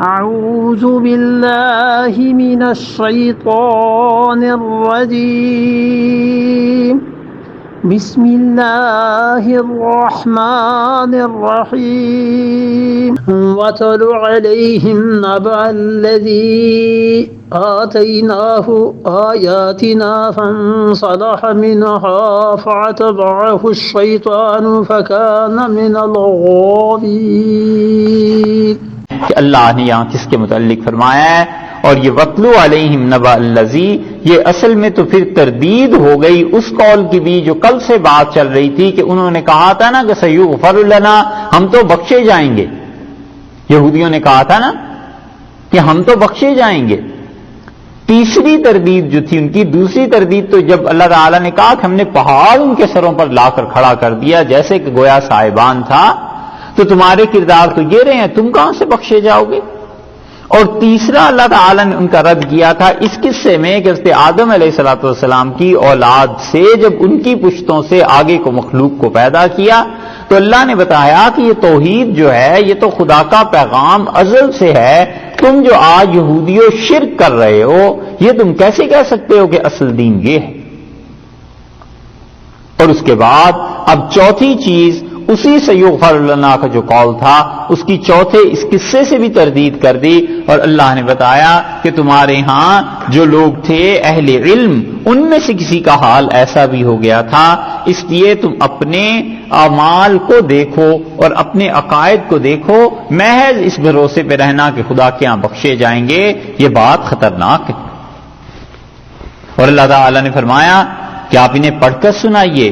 أعوذ بالله من الشيطان الرجيم بسم الله الرحمن الرحيم واتل عليهم نبأ الذي آتيناه آياتنا فانسلخ منها فاتبعه الشيطان فكان من الغاوين. کہ اللہ نے یہاں کس کے متعلق فرمایا ہے؟ اور یہ وَاتْلُ عَلَيْهِمْ نَبَأَ الَّذِي، یہ اصل میں تو پھر تردید ہو گئی اس قول کی بھی جو کل سے بات چل رہی تھی کہ انہوں نے کہا تھا نا کہ سَيُغْفَرُ لَنَا، ہم تو بخشے جائیں گے. یہودیوں نے کہا تھا نا کہ ہم تو بخشے جائیں گے. تیسری تردید جو تھی ان کی، دوسری تردید تو جب اللہ تعالیٰ نے کہا کہ ہم نے پہاڑ ان کے سروں پر لا کر کھڑا کر دیا جیسے کہ گویا صاحبان تھا، تو تمہارے کردار تو یہ رہے ہیں، تم کہاں سے بخشے جاؤ گے؟ اور تیسرا اللہ تعالیٰ نے ان کا رد کیا تھا اس قصے میں کہ حضرت آدم علیہ السلام کی اولاد سے جب ان کی پشتوں سے آگے کو مخلوق کو پیدا کیا تو اللہ نے بتایا کہ یہ توحید جو ہے یہ تو خدا کا پیغام ازل سے ہے. تم جو آج یہودیوں شرک کر رہے ہو یہ تم کیسے کہہ سکتے ہو کہ اصل دین یہ ہے؟ اور اس کے بعد اب چوتھی چیز اسی سیغفر لنا کا جو قول تھا اس کی چوتھے اس قصے سے بھی تردید کر دی. اور اللہ نے بتایا کہ تمہارے ہاں جو لوگ تھے اہل علم ان میں سے کسی کا حال ایسا بھی ہو گیا تھا، اس لیے تم اپنے اعمال کو دیکھو اور اپنے عقائد کو دیکھو، محض اس بھروسے پہ رہنا کہ خدا کے ہاں بخشے جائیں گے یہ بات خطرناک ہے. اور اللہ تعالیٰ نے فرمایا کہ آپ انہیں پڑھ کر سنائیے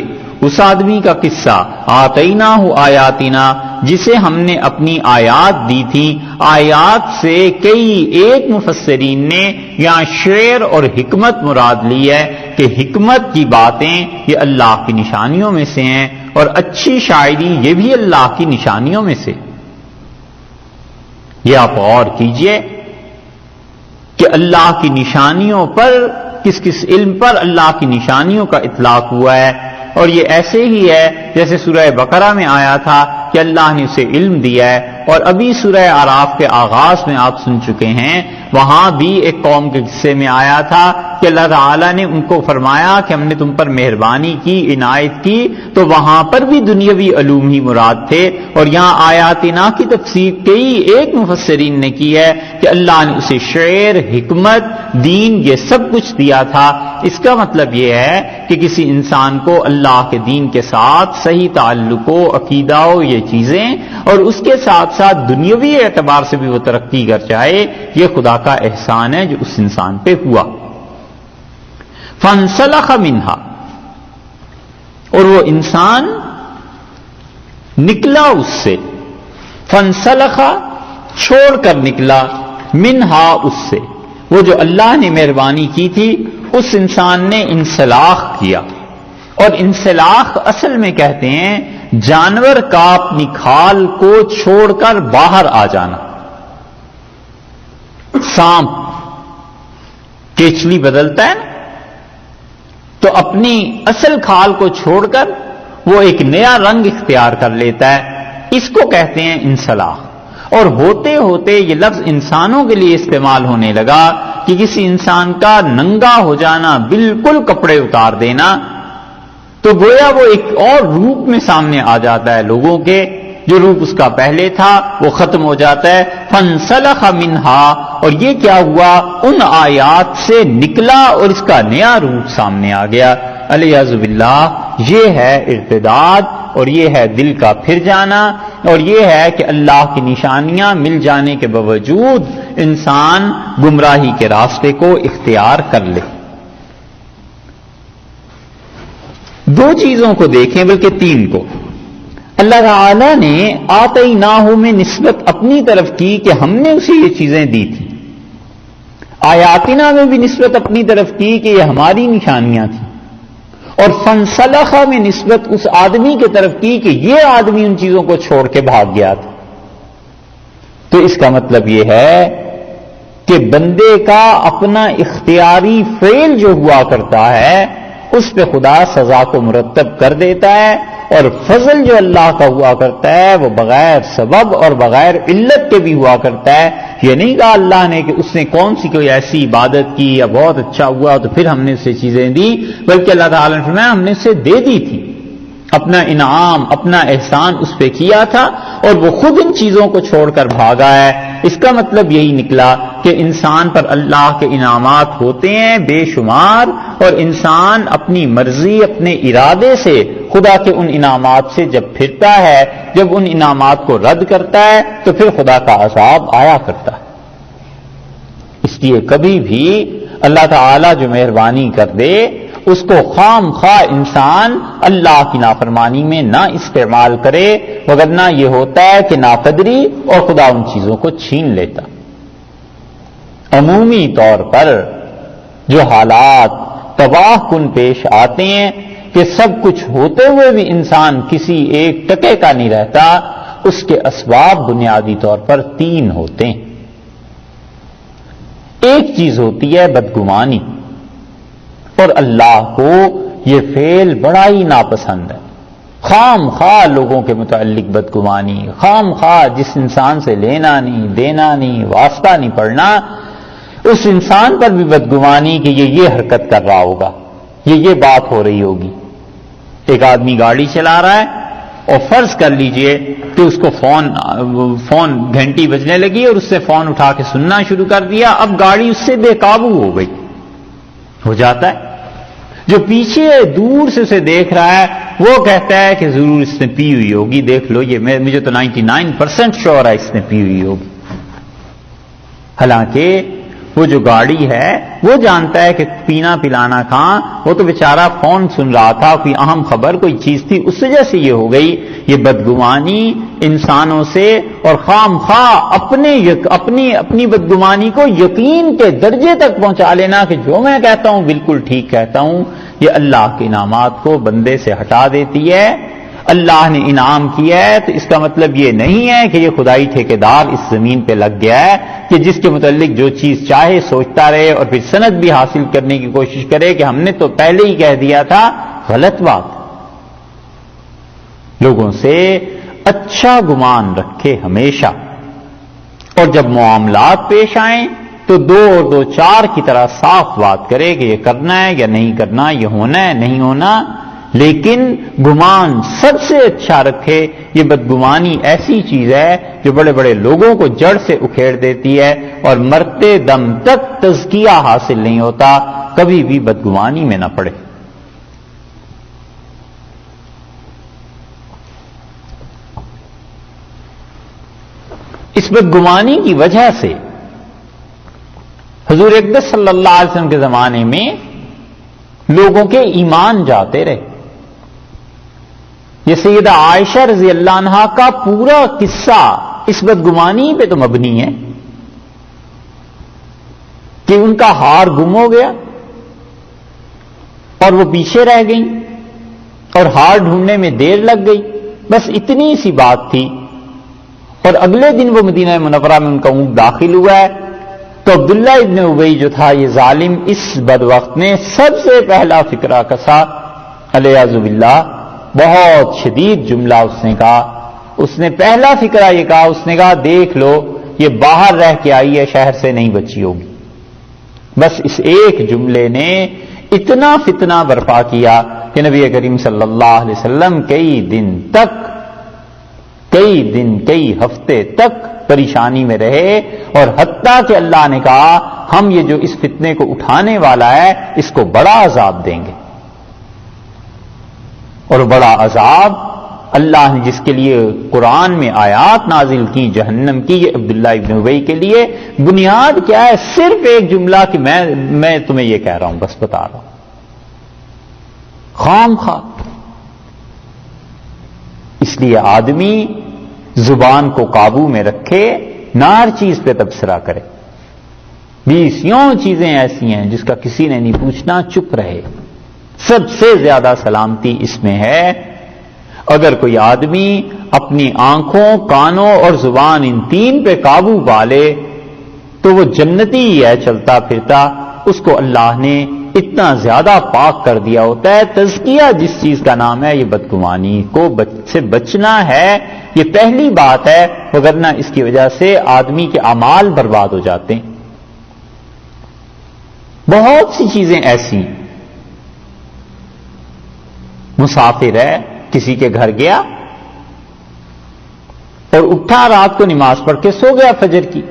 اس آدمی کا قصہ آتیناہ آیاتنا جسے ہم نے اپنی آیات دی تھی. آیات سے کئی ایک مفسرین نے یہاں شعر اور حکمت مراد لی ہے کہ حکمت کی باتیں یہ اللہ کی نشانیوں میں سے ہیں اور اچھی شاعری یہ بھی اللہ کی نشانیوں میں سے. یہ آپ غور کیجئے کہ اللہ کی نشانیوں پر کس کس علم پر اللہ کی نشانیوں کا اطلاق ہوا ہے. اور یہ ایسے ہی ہے جیسے سورہ بقرہ میں آیا تھا کہ اللہ نے اسے علم دیا ہے، اور ابھی سورہ اعراف کے آغاز میں آپ سن چکے ہیں وہاں بھی ایک قوم کے قصے میں آیا تھا کہ اللہ تعالیٰ نے ان کو فرمایا کہ ہم نے تم پر مہربانی کی، عنایت کی، تو وہاں پر بھی دنیاوی علوم ہی مراد تھے. اور یہاں آیاتنا کی تفسیر کئی ایک مفسرین نے کی ہے کہ اللہ نے اسے شعر، حکمت، دین یہ سب کچھ دیا تھا. اس کا مطلب یہ ہے کہ کسی انسان کو اللہ کے دین کے ساتھ صحیح تعلق و عقیدہ و یہ چیزیں اور اس کے ساتھ ساتھ دنیاوی اعتبار سے بھی وہ ترقی کر جائے، یہ خدا کا احسان ہے جو اس انسان پہ ہوا. فانسلخ منہا، اور وہ انسان نکلا اس سے، فانسلخ چھوڑ کر نکلا، منہا اس سے، وہ جو اللہ نے مہربانی کی تھی اس انسان نے انسلاخ کیا. اور انسلاخ اصل میں کہتے ہیں جانور کا اپنی کھال کو چھوڑ کر باہر آ جانا. سانپ کیچلی بدلتا ہے نا، تو اپنی اصل کھال کو چھوڑ کر وہ ایک نیا رنگ اختیار کر لیتا ہے، اس کو کہتے ہیں انسلاخ. اور ہوتے ہوتے یہ لفظ انسانوں کے لیے استعمال ہونے لگا کہ کسی انسان کا ننگا ہو جانا، بالکل کپڑے اتار دینا، تو گویا وہ ایک اور روپ میں سامنے آ جاتا ہے لوگوں کے، جو روپ اس کا پہلے تھا وہ ختم ہو جاتا ہے. فانسلخ منہا، اور یہ کیا ہوا، ان آیات سے نکلا اور اس کا نیا روپ سامنے آ گیا. الیاذ باللہ، یہ ہے ارتداد اور یہ ہے دل کا پھر جانا، اور یہ ہے کہ اللہ کی نشانیاں مل جانے کے باوجود انسان گمراہی کے راستے کو اختیار کر لے. دو چیزوں کو دیکھیں بلکہ تین کو. اللہ تعالی نے آتیناہ میں نسبت اپنی طرف کی کہ ہم نے اسے یہ چیزیں دی تھیں. آیاتنا میں بھی نسبت اپنی طرف کی کہ یہ ہماری نشانیاں تھیں. اور فانسلخ میں نسبت اس آدمی کی طرف کی کہ یہ آدمی ان چیزوں کو چھوڑ کے بھاگ گیا تھا. تو اس کا مطلب یہ ہے کہ بندے کا اپنا اختیاری فعل جو ہوا کرتا ہے اس پہ خدا سزا کو مرتب کر دیتا ہے، اور فضل جو اللہ کا ہوا کرتا ہے وہ بغیر سبب اور بغیر علت کے بھی ہوا کرتا ہے. یہ نہیں کہا اللہ نے کہ اس نے کون سی کوئی ایسی عبادت کی یا بہت اچھا ہوا تو پھر ہم نے اسے چیزیں دی، بلکہ اللہ تعالیٰ نے فرمایا ہم نے اسے دے دی تھی. اپنا انعام، اپنا احسان اس پہ کیا تھا اور وہ خود ان چیزوں کو چھوڑ کر بھاگا ہے. اس کا مطلب یہی نکلا کہ انسان پر اللہ کے انعامات ہوتے ہیں بے شمار، اور انسان اپنی مرضی، اپنے ارادے سے خدا کے ان انعامات سے جب پھرتا ہے، جب ان انعامات کو رد کرتا ہے تو پھر خدا کا عذاب آیا کرتا ہے. اس لیے کبھی بھی اللہ تعالیٰ جو مہربانی کر دے اس کو خام خواہ انسان اللہ کی نافرمانی میں نہ استعمال کرے، وگرنہ یہ ہوتا ہے کہ ناقدری اور خدا ان چیزوں کو چھین لیتا. عمومی طور پر جو حالات تباہ کن پیش آتے ہیں کہ سب کچھ ہوتے ہوئے بھی انسان کسی ایک ٹکے کا نہیں رہتا، اس کے اسباب بنیادی طور پر 3 ہوتے ہیں. ایک چیز ہوتی ہے بدگمانی، اور اللہ کو یہ فعل بڑا ہی ناپسند ہے. خام خواہ لوگوں کے متعلق بدگمانی، خام خواہ جس انسان سے لینا نہیں دینا نہیں واسطہ نہیں پڑنا، اس انسان پر بھی بدگمانی کہ یہ حرکت کر رہا ہوگا، یہ بات ہو رہی ہوگی. ایک آدمی گاڑی چلا رہا ہے اور فرض کر لیجئے کہ اس کو فون گھنٹی بجنے لگی اور اس نے فون اٹھا کے سننا شروع کر دیا. اب گاڑی اس سے بے قابو ہو گئی. ہو جاتا ہے. جو پیچھے دور سے اسے دیکھ رہا ہے وہ کہتا ہے کہ ضرور اس نے پی ہوئی ہوگی، دیکھ لو یہ مجھے تو 99% شور ہے اس نے پی ہوئی ہوگی. حالانکہ وہ جو گاڑی ہے وہ جانتا ہے کہ پینا پلانا کہاں، وہ تو بیچارہ فون سن رہا تھا، کوئی اہم خبر کوئی چیز تھی، اس وجہ سے یہ ہو گئی. یہ بدگمانی انسانوں سے اور خام خواہ اپنی بدگمانی کو یقین کے درجے تک پہنچا لینا کہ جو میں کہتا ہوں بالکل ٹھیک کہتا ہوں، یہ اللہ کے انعامات کو بندے سے ہٹا دیتی ہے. اللہ نے انعام کیا ہے تو اس کا مطلب یہ نہیں ہے کہ یہ خدائی ٹھیکیدار اس زمین پہ لگ گیا ہے کہ جس کے متعلق جو چیز چاہے سوچتا رہے اور پھر سند بھی حاصل کرنے کی کوشش کرے کہ ہم نے تو پہلے ہی کہہ دیا تھا. غلط بات. لوگوں سے اچھا گمان رکھے ہمیشہ، اور جب معاملات پیش آئیں تو 2 اور 2 4 کی طرح صاف بات کرے کہ یہ کرنا ہے یا نہیں کرنا، یہ ہونا ہے نہیں ہونا. لیکن گمان سب سے اچھا رکھے. یہ بدگمانی ایسی چیز ہے جو بڑے بڑے لوگوں کو جڑ سے اکھیڑ دیتی ہے اور مرتے دم تک تزکیہ حاصل نہیں ہوتا. کبھی بھی بدگمانی میں نہ پڑے. اس بدگمانی کی وجہ سے حضور اقدس صلی اللہ علیہ وسلم کے زمانے میں لوگوں کے ایمان جاتے رہے. یہ سیدہ عائشہ رضی اللہ عنہا کا پورا قصہ اس بدگمانی پہ تو مبنی ہے کہ ان کا ہار گم ہو گیا اور وہ پیچھے رہ گئیں اور ہار ڈھونڈنے میں دیر لگ گئی. بس اتنی سی بات تھی. اور اگلے دن وہ مدینہ منورہ میں ان کا اونٹ داخل ہوا ہے تو عبداللہ ابن ابی جو تھا یہ ظالم، اس بدوقت نے سب سے پہلا فکرہ کسا علیہ باللہ. بہت شدید جملہ اس نے کہا. اس نے پہلا فکرہ یہ کہا، اس نے کہا دیکھ لو یہ باہر رہ کے آئی ہے، شہر سے نہیں بچی ہوگی. بس اس ایک جملے نے اتنا فتنہ برپا کیا کہ نبی کریم صلی اللہ علیہ وسلم کئی ہفتے تک پریشانی میں رہے، اور حتیٰ کہ اللہ نے کہا ہم یہ جو اس فتنے کو اٹھانے والا ہے اس کو بڑا عذاب دیں گے. اور بڑا عذاب اللہ نے جس کے لیے قرآن میں آیات نازل کی جہنم کی، یہ عبداللہ ابن ابی کے لیے بنیاد کیا ہے؟ صرف ایک جملہ کہ میں تمہیں یہ کہہ رہا ہوں، بس بتا رہا ہوں. خام خواہ. اس لیے آدمی زبان کو قابو میں رکھے، نہ ہر چیز پہ تبصرہ کرے. 20 چیزیں ایسی ہیں جس کا کسی نے نہیں پوچھنا، چپ رہے. سب سے زیادہ سلامتی اس میں ہے اگر کوئی آدمی اپنی آنکھوں، کانوں اور زبان ان 3 پہ قابو پا لے تو وہ جنتی ہی ہے چلتا پھرتا. اس کو اللہ نے اتنا زیادہ پاک کر دیا ہوتا ہے. تزکیہ جس چیز کا نام ہے یہ بدگمانی کو سے بچنا ہے، یہ پہلی بات ہے، وگرنہ اس کی وجہ سے آدمی کے اعمال برباد ہو جاتے ہیں. بہت سی چیزیں ایسی، مسافر ہے، کسی کے گھر گیا اور اٹھا رات کو نماز پڑھ کے سو گیا فجر کی.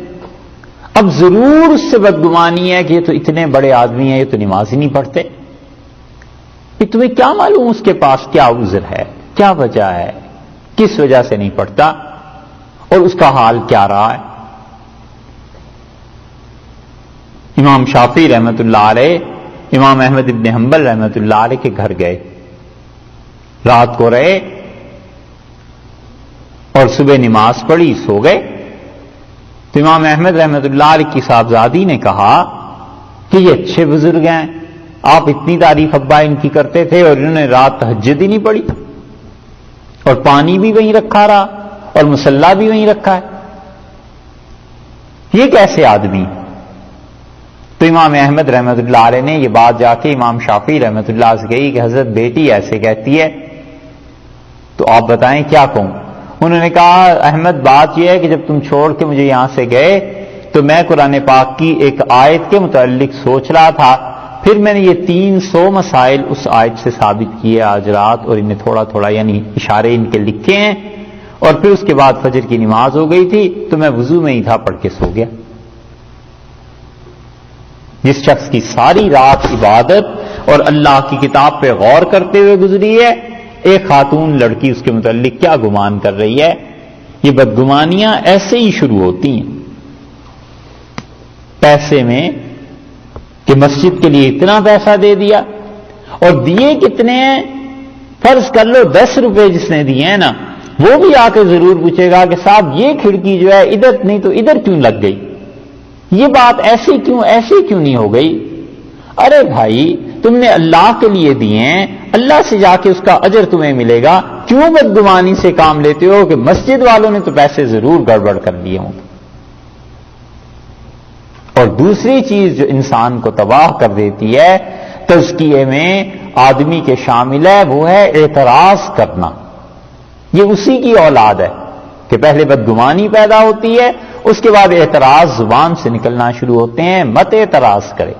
اب ضرور اس سے بدگمانی ہے کہ یہ تو اتنے بڑے آدمی ہیں، یہ تو نماز ہی نہیں پڑھتے. کہ تمہیں کیا معلوم اس کے پاس کیا عذر ہے، کیا وجہ ہے، کس وجہ سے نہیں پڑھتا اور اس کا حال کیا رہا ہے. امام شافعی رحمت اللہ علیہ امام احمد ابن حنبل رحمت اللہ علیہ کے گھر گئے، رات کو رہے اور صبح نماز پڑھی، سو گئے. تو امام احمد رحمت اللہ علیہ کی صاحبزادی نے کہا کہ یہ اچھے بزرگ ہیں، آپ اتنی تعریف ابا ان کی کرتے تھے اور انہوں نے رات تہجد ہی نہیں پڑھی اور پانی بھی وہیں رکھا رہا اور مصلی بھی وہیں رکھا ہے، یہ کیسے آدمی؟ تو امام احمد رحمت اللہ علیہ نے یہ بات جا کے امام شافعی رحمت اللہ سے کہی کہ حضرت بیٹی ایسے کہتی ہے تو آپ بتائیں کیا کہوں. انہوں نے کہا احمد بات یہ ہے کہ جب تم چھوڑ کے مجھے یہاں سے گئے تو میں قرآن پاک کی ایک آیت کے متعلق سوچ رہا تھا، پھر میں نے یہ 300 مسائل اس آیت سے ثابت کیے آج رات اور انہیں تھوڑا تھوڑا یعنی اشارے ان کے لکھے ہیں، اور پھر اس کے بعد فجر کی نماز ہو گئی تھی تو میں وضو میں ہی تھا، پڑھ کے سو گیا. جس شخص کی ساری رات عبادت اور اللہ کی کتاب پہ غور کرتے ہوئے گزری ہے، ایک خاتون لڑکی اس کے متعلق کیا گمان کر رہی ہے. یہ بدگمانیاں ایسے ہی شروع ہوتی ہیں پیسے میں کہ مسجد کے لیے اتنا پیسہ دے دیا، اور دیے کتنے ہیں؟ فرض کر لو 10 روپے جس نے دیے ہیں نا، وہ بھی آ کے ضرور پوچھے گا کہ صاحب یہ کھڑکی جو ہے ادھر نہیں تو ادھر کیوں لگ گئی، یہ بات ایسی کیوں نہیں ہو گئی؟ ارے بھائی تم نے اللہ کے لیے دیے ہیں، اللہ سے جا کے اس کا اجر تمہیں ملے گا، کیوں بدگمانی سے کام لیتے ہو کہ مسجد والوں نے تو پیسے ضرور گڑبڑ کر لیے ہوں. اور دوسری چیز جو انسان کو تباہ کر دیتی ہے تزکیے میں آدمی کے شامل ہے، وہ ہے اعتراض کرنا. یہ اسی کی اولاد ہے کہ پہلے بدگمانی پیدا ہوتی ہے، اس کے بعد اعتراض زبان سے نکلنا شروع ہوتے ہیں. مت اعتراض کرے،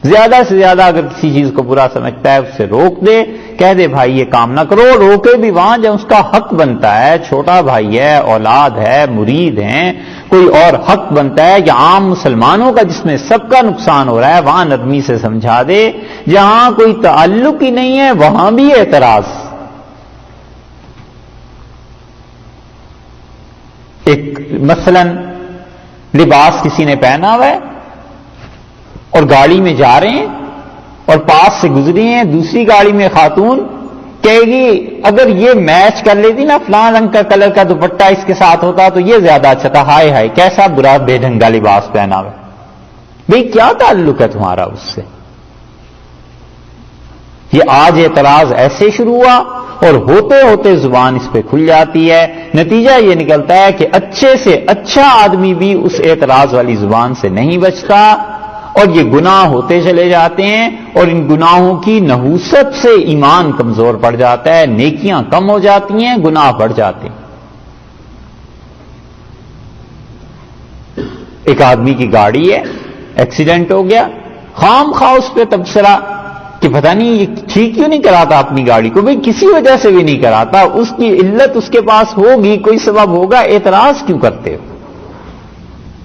زیادہ سے زیادہ اگر کسی چیز کو برا سمجھتا ہے اس سے روک دے، کہہ دے بھائی یہ کام نہ کرو. روکے بھی وہاں جب اس کا حق بنتا ہے، چھوٹا بھائی ہے، اولاد ہے، مرید ہیں، کوئی اور حق بنتا ہے یا عام مسلمانوں کا جس میں سب کا نقصان ہو رہا ہے، وہاں نرمی سے سمجھا دے. جہاں کوئی تعلق ہی نہیں ہے وہاں بھی اعتراض. ایک مثلا لباس کسی نے پہنا ہوا ہے اور گاڑی میں جا رہے ہیں اور پاس سے گزری ہیں، دوسری گاڑی میں خاتون کہے گی اگر یہ میچ کر لیتی نا فلاں رنگ کا کلر کا دوپٹہ اس کے ساتھ ہوتا تو یہ زیادہ اچھا تھا، ہائے ہائے کیسا برا بے ڈھنگا لباس پہنا ہوا. بھئی کیا تعلق ہے تمہارا اس سے؟ یہ آج اعتراض ایسے شروع ہوا اور ہوتے ہوتے زبان اس پہ کھل جاتی ہے. نتیجہ یہ نکلتا ہے کہ اچھے سے اچھا آدمی بھی اس اعتراض والی زبان سے نہیں بچتا اور یہ گناہ ہوتے چلے جاتے ہیں، اور ان گناہوں کی نحوست سے ایمان کمزور پڑ جاتا ہے، نیکیاں کم ہو جاتی ہیں، گناہ بڑھ جاتے ہیں. ایک آدمی کی گاڑی ہے، ایکسیڈنٹ ہو گیا، خام خواہ اس پہ تبصرہ کہ پتہ نہیں یہ ٹھیک کیوں نہیں کراتا اپنی گاڑی کو. بھئی کسی وجہ سے بھی نہیں کراتا، اس کی علت اس کے پاس ہوگی، کوئی سبب ہوگا، اعتراض کیوں کرتے ہو؟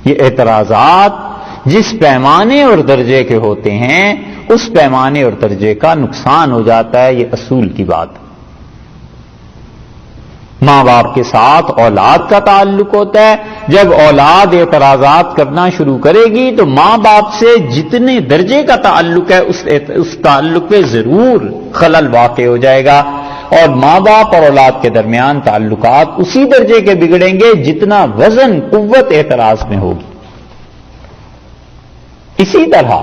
یہ اعتراضات جس پیمانے اور درجے کے ہوتے ہیں اس پیمانے اور درجے کا نقصان ہو جاتا ہے. یہ اصول کی بات. ماں باپ کے ساتھ اولاد کا تعلق ہوتا ہے. جب اولاد اعتراضات کرنا شروع کرے گی تو ماں باپ سے جتنے درجے کا تعلق ہے اس تعلق پہ ضرور خلل واقع ہو جائے گا، اور ماں باپ اور اولاد کے درمیان تعلقات اسی درجے کے بگڑیں گے جتنا وزن قوت اعتراض میں ہوگی. اسی طرح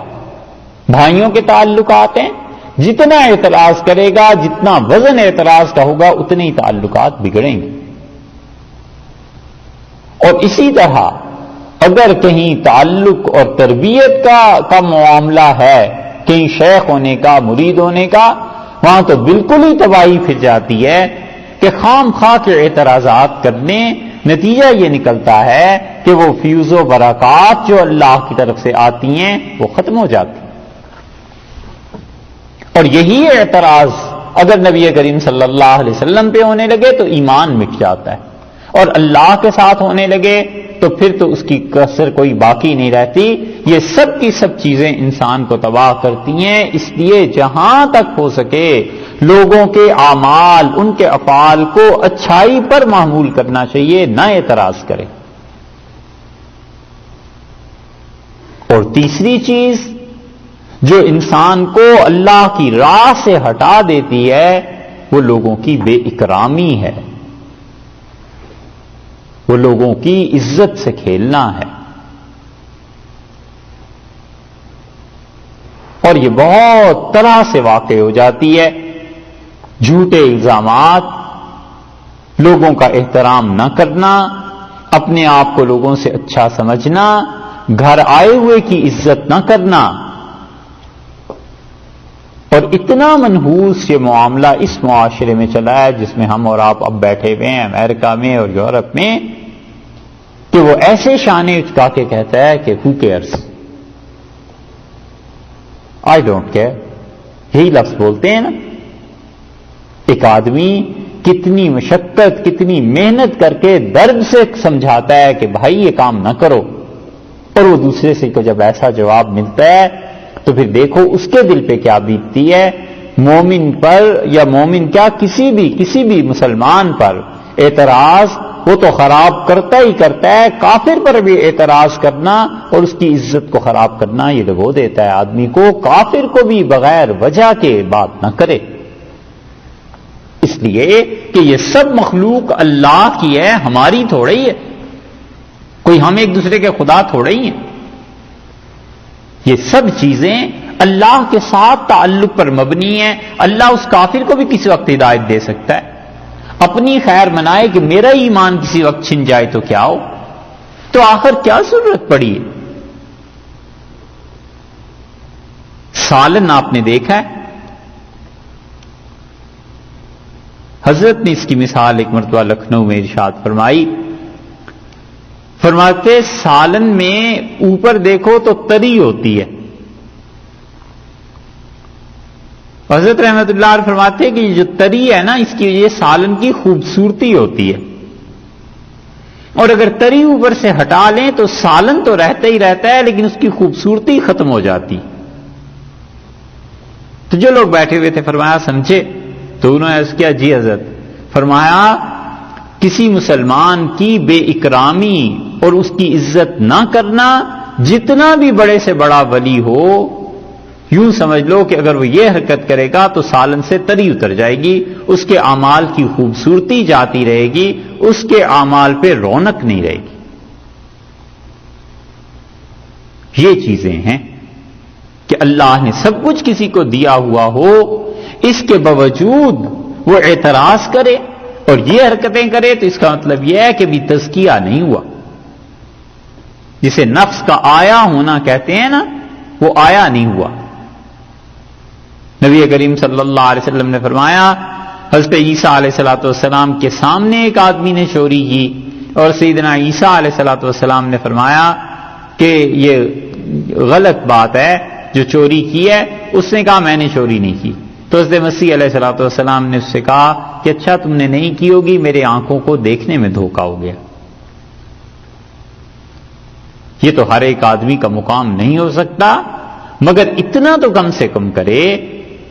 بھائیوں کے تعلقات ہیں، جتنا اعتراض کرے گا، جتنا وزن اعتراض کا ہوگا، اتنے ہی تعلقات بگڑیں گے. اور اسی طرح اگر کہیں تعلق اور تربیت کا معاملہ ہے کہیں شیخ ہونے کا، مرید ہونے کا، وہاں تو بالکل ہی تباہی پھر جاتی ہے کہ خام خواہ کے اعتراضات کرنے، نتیجہ یہ نکلتا ہے کہ وہ فیوز و برکات جو اللہ کی طرف سے آتی ہیں وہ ختم ہو جاتی ہیں۔ اور یہی اعتراض اگر نبی کریم صلی اللہ علیہ وسلم پہ ہونے لگے تو ایمان مٹ جاتا ہے، اور اللہ کے ساتھ ہونے لگے تو پھر تو اس کی کسر کوئی باقی نہیں رہتی۔ یہ سب کی سب چیزیں انسان کو تباہ کرتی ہیں، اس لیے جہاں تک ہو سکے لوگوں کے اعمال، ان کے افعال کو اچھائی پر معمول کرنا چاہیے، نہ اعتراض کرے۔ اور تیسری چیز جو انسان کو اللہ کی راہ سے ہٹا دیتی ہے وہ لوگوں کی بے اکرامی ہے، وہ لوگوں کی عزت سے کھیلنا ہے۔ اور یہ بہت طرح سے واقع ہو جاتی ہے، جھوٹے الزامات، لوگوں کا احترام نہ کرنا، اپنے آپ کو لوگوں سے اچھا سمجھنا، گھر آئے ہوئے کی عزت نہ کرنا۔ اور اتنا منحوس یہ معاملہ اس معاشرے میں چلا ہے جس میں ہم اور آپ اب بیٹھے ہوئے ہیں، امریکہ میں اور یورپ میں، کہ وہ ایسے شانے اچکا کے کہتا ہے کہ who cares، I don't care، یہی لفظ بولتے ہیں نا۔ ایک آدمی کتنی مشقت، کتنی محنت کر کے درد سے سمجھاتا ہے کہ بھائی یہ کام نہ کرو، اور وہ دوسرے سے کو جب ایسا جواب ملتا ہے تو پھر دیکھو اس کے دل پہ کیا بیتتی ہے۔ مومن پر، یا مومن کیا کسی بھی مسلمان پر اعتراض وہ تو خراب کرتا ہی کرتا ہے، کافر پر بھی اعتراض کرنا اور اس کی عزت کو خراب کرنا یہ ڈبو دیتا ہے آدمی کو۔ کافر کو بھی بغیر وجہ کے بات نہ کرے، اس لیے کہ یہ سب مخلوق اللہ کی ہے، ہماری تھوڑی ہے، کوئی ہم ایک دوسرے کے خدا تھوڑے ہی ہیں۔ یہ سب چیزیں اللہ کے ساتھ تعلق پر مبنی ہیں۔ اللہ اس کافر کو بھی کسی وقت ہدایت دے سکتا ہے، اپنی خیر منائے کہ میرا ایمان کسی وقت چھن جائے تو کیا ہو، تو آخر کیا ضرورت پڑی ہے؟ سالن آپ نے دیکھا ہے، حضرت نے اس کی مثال ایک مرتبہ لکھنؤ میں ارشاد فرمائی، فرماتے سالن میں اوپر دیکھو تو تری ہوتی ہے، حضرت رحمت اللہ علیہ فرماتے کہ یہ جو تری ہے نا اس کی یہ سالن کی خوبصورتی ہوتی ہے، اور اگر تری اوپر سے ہٹا لیں تو سالن تو رہتا ہی رہتا ہے لیکن اس کی خوبصورتی ختم ہو جاتی۔ تو جو لوگ بیٹھے ہوئے تھے فرمایا سمجھے؟ تو انہوں نے عرض کیا جی حضرت۔ فرمایا کسی مسلمان کی بے اکرامی اور اس کی عزت نہ کرنا، جتنا بھی بڑے سے بڑا ولی ہو، یوں سمجھ لو کہ اگر وہ یہ حرکت کرے گا تو سالن سے تری اتر جائے گی، اس کے اعمال کی خوبصورتی جاتی رہے گی، اس کے اعمال پہ رونق نہیں رہے گی۔ یہ چیزیں ہیں کہ اللہ نے سب کچھ کسی کو دیا ہوا ہو، اس کے باوجود وہ اعتراض کرے اور یہ حرکتیں کرے تو اس کا مطلب یہ ہے کہ بھی تزکیہ نہیں ہوا، جسے نفس کا آیا ہونا کہتے ہیں نا، وہ آیا نہیں ہوا۔ نبی کریم صلی اللہ علیہ وسلم نے فرمایا حضرت عیسیٰ علیہ الصلوۃ والسلام کے سامنے ایک آدمی نے چوری کی اور سیدنا عیسیٰ علیہ الصلوۃ والسلام نے فرمایا کہ یہ غلط بات ہے جو چوری کی ہے۔ اس نے کہا میں نے چوری نہیں کی، تو حضرت مسیح علیہ الصلوۃ والسلام نے اس سے کہا کہ اچھا تم نے نہیں کی ہوگی، میرے آنکھوں کو دیکھنے میں دھوکہ ہو گیا۔ یہ تو ہر ایک آدمی کا مقام نہیں ہو سکتا، مگر اتنا تو کم سے کم کرے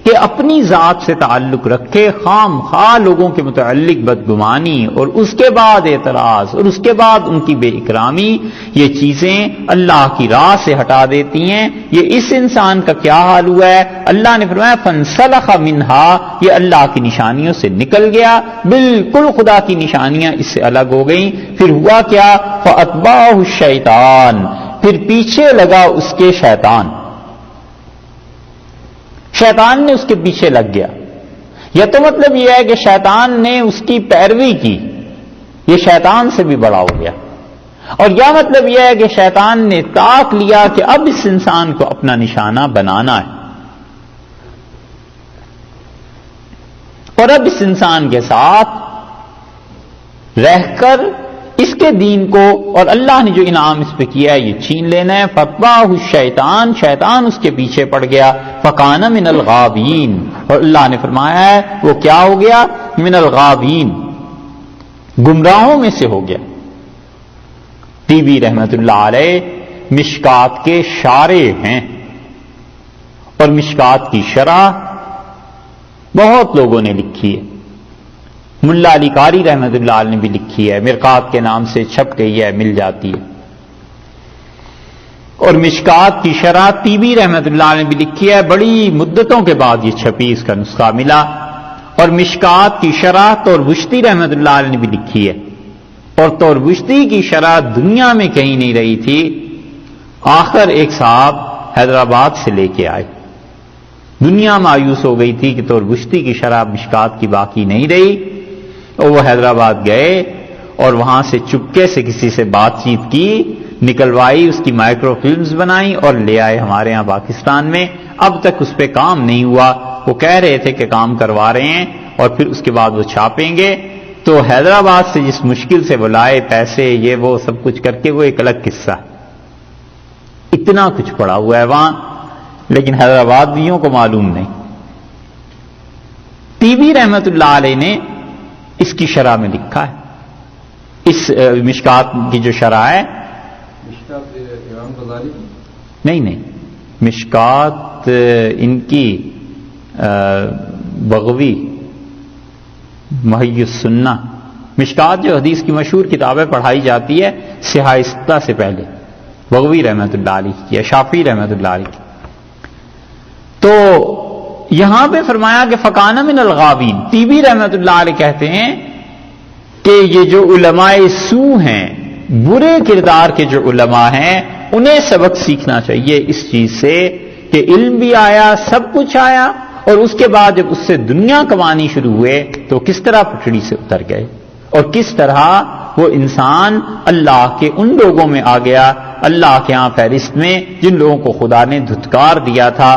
کہ اپنی ذات سے تعلق رکھے، خام خواہ لوگوں کے متعلق بدگمانی اور اس کے بعد اعتراض اور اس کے بعد ان کی بے اکرامی، یہ چیزیں اللہ کی راہ سے ہٹا دیتی ہیں۔ یہ اس انسان کا کیا حال ہوا ہے؟ اللہ نے فرمایا فانسلخ منہا، یہ اللہ کی نشانیوں سے نکل گیا، بالکل خدا کی نشانیاں اس سے الگ ہو گئیں۔ پھر ہوا کیا؟ فاتبعہ الشیطان، پھر پیچھے لگا اس کے شیطان، شیطان نے اس کے پیچھے لگ گیا۔ یا تو مطلب یہ ہے کہ شیطان نے اس کی پیروی کی، یہ شیطان سے بھی بڑا ہو گیا، اور یا مطلب یہ ہے کہ شیطان نے طاق لیا کہ اب اس انسان کو اپنا نشانہ بنانا ہے، اور اب اس انسان کے ساتھ رہ کر اس کے دین کو اور اللہ نے جو انعام اس پہ کیا ہے یہ چھین لینا ہے. فَأَتْبَعَهُ الشَّيْطَانُ، شیطان اس کے پیچھے پڑ گیا. فَكَانَ مِنَ الْغَاوِينَ، اور اللہ نے فرمایا ہے وہ کیا ہو گیا؟ من الغاوین، گمراہوں میں سے ہو گیا. طیبی رحمت اللہ علیہ مشکات کے شارح ہیں، اور مشکات کی شرح بہت لوگوں نے لکھی ہے. ملا علی قاری رحمت اللہ علیہ نے بھی لکھی ہے، مرقات کے نام سے چھپ گئی ہے، مل جاتی ہے. اور مشکات کی شرح طیبی رحمت اللہ علیہ نے بھی لکھی ہے، بڑی مدتوں کے بعد یہ چھپی، اس کا نسخہ ملا. اور مشکات کی شرح طوربشتی رحمت اللہ علیہ نے بھی لکھی ہے، اور طوربشتی کی شرح دنیا میں کہیں نہیں رہی تھی. آخر ایک صاحب حیدرآباد سے لے کے آئے. دنیا مایوس ہو گئی تھی کہ طوربشتی کی شرح مشکات کی باقی نہیں رہی، اور وہ حیدرآباد گئے اور وہاں سے چپکے سے کسی سے بات چیت کی، نکلوائی، اس کی مائکرو فلمز بنائی اور لے آئے ہمارے ہاں پاکستان میں. اب تک اس پہ کام نہیں ہوا. وہ کہہ رہے تھے کہ کام کروا رہے ہیں اور پھر اس کے بعد وہ چھاپیں گے. تو حیدرآباد سے جس مشکل سے وہ لائے، پیسے یہ وہ سب کچھ کر کے، وہ ایک الگ قصہ. اتنا کچھ پڑا ہوا ہے وہاں، لیکن حیدرآبادیوں کو معلوم نہیں. طیبی رحمت اللہ علیہ نے اس کی شرح میں لکھا ہے، اس مشکات کی جو شرح ہے. مشکات امام غزالی کی؟ نہیں، مشکات ان کی بغوی محی السنہ. مشکات جو حدیث کی مشہور کتابیں پڑھائی جاتی ہے سیاستہ سے پہلے، بغوی رحمت اللہ علیہ کی یا شافعی رحمت اللہ علیہ کی. تو یہاں پہ فرمایا کہ فکان من الغاوین. طیبی رحمت اللہ علیہ کہتے ہیں کہ یہ جو علماء سو ہیں، برے کردار کے جو علماء ہیں، انہیں سبق سیکھنا چاہیے اس چیز سے کہ علم بھی آیا، سب کچھ آیا، اور اس کے بعد جب اس سے دنیا کمانی شروع ہوئے تو کس طرح پٹڑی سے اتر گئے، اور کس طرح وہ انسان اللہ کے ان لوگوں میں آ گیا، اللہ کے ہاں فہرست میں، جن لوگوں کو خدا نے دھتکار دیا تھا.